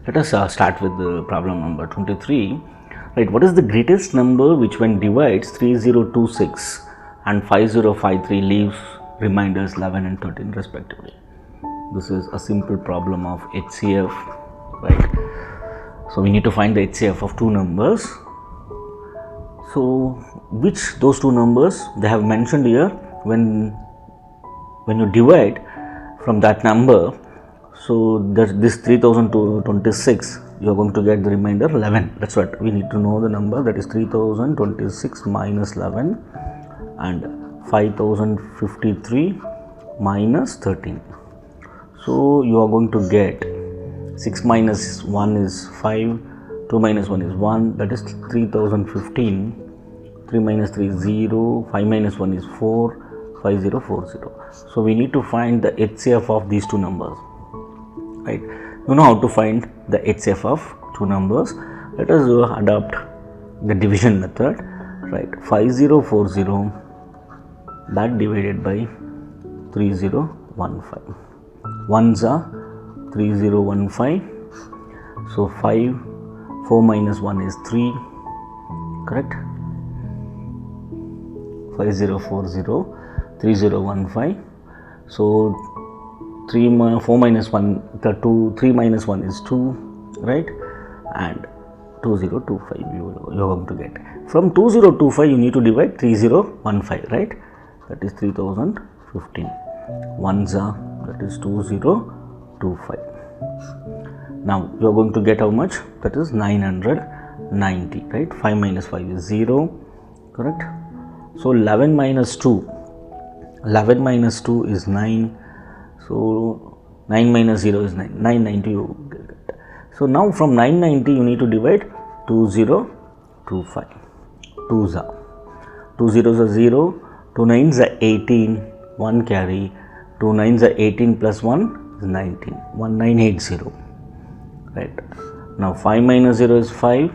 Let us start with the problem number 23. Right, what is the greatest number which when divides 3026 and 5053 leaves reminders 11 and 13 respectively? This is a simple problem of HCF, right? So we need to find the HCF of two numbers. So which those two numbers they have mentioned here, when you divide from that number, so this 3026 you are going to get the remainder 11. That's what we need to know, the number, that is 3026 minus 11 and 5053 minus 13. So you are going to get 6 minus 1 is 5, 2 minus 1 is 1, that is 3015, 3 minus 3 is 0, 5 minus 1 is 4, 5040. So we need to find the HCF of these two numbers, right? You know how to find the HCF of two numbers. Let us adopt the division method, right? 5040 that divided by 3015. Ones are 3015. So 4 minus 1 is 3, correct? 5040 3015. So 4 minus 1, 3 minus 1 is 2, right? And 2025 you are going to get. From 2025 you need to divide 3015, right? That is 3015. Ones are, that is 2025. Now you are going to get how much? That is 990, right? 5 minus 5 is 0, correct? So 11 minus 2 is 9. So 9 minus 0 is 9, 990 you get. So now from 990 you need to divide 2025. 2s are 2 zeros are 0, 2 9s are 18, 1 carry, 2 9s are 18 plus 1 is 19, 1980, right? Now 5 minus 0 is 5,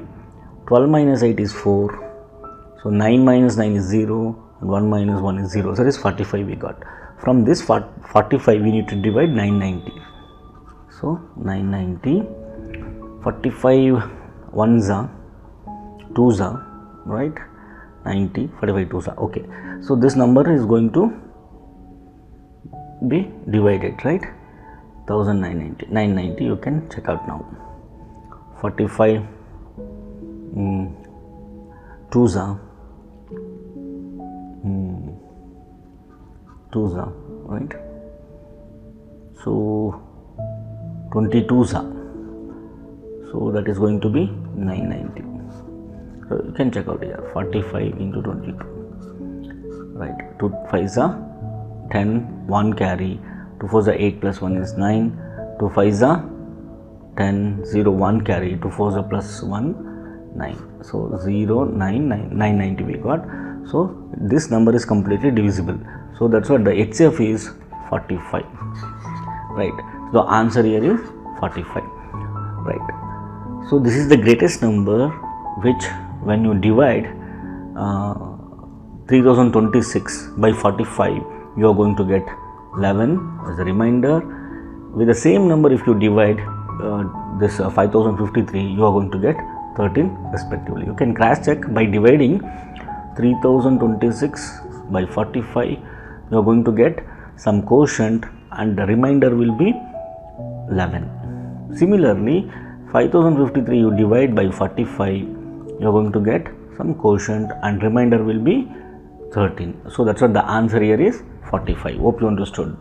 12 minus 8 is 4, so 9 minus 9 is 0 and 1 minus 1 is 0, so that is 45 we got. From this 45 we need to divide 990. So 990, 45 ones are, 2s are, right? 90, 45 2s are, okay. So this number is going to be divided, right? 1990, 990 you can check out now. 45 2s are, 2s are, right? So 22s are, so that is going to be 990. So you can check out here, 45 into 22, right? 2 5s are 10, 1 carry, 2 4s are 8 plus 1 is 9, 2 5s are 10, 0 1 carry, 2 4s are plus 1 9, so 0 9 9 990 we got. So this number is completely divisible, so that's what the HCF is 45, right? The answer here is 45, right? So this is the greatest number which when you divide 3026 by 45 you are going to get 11 as a remainder. With the same number if you divide this 5053 you are going to get 13 respectively. You can cross check by dividing 3026 by 45, you are going to get some quotient and the remainder will be 11. Similarly 5053 you divide by 45, you are going to get some quotient and remainder will be 13. So that's what the answer here is 45. Hope you understood.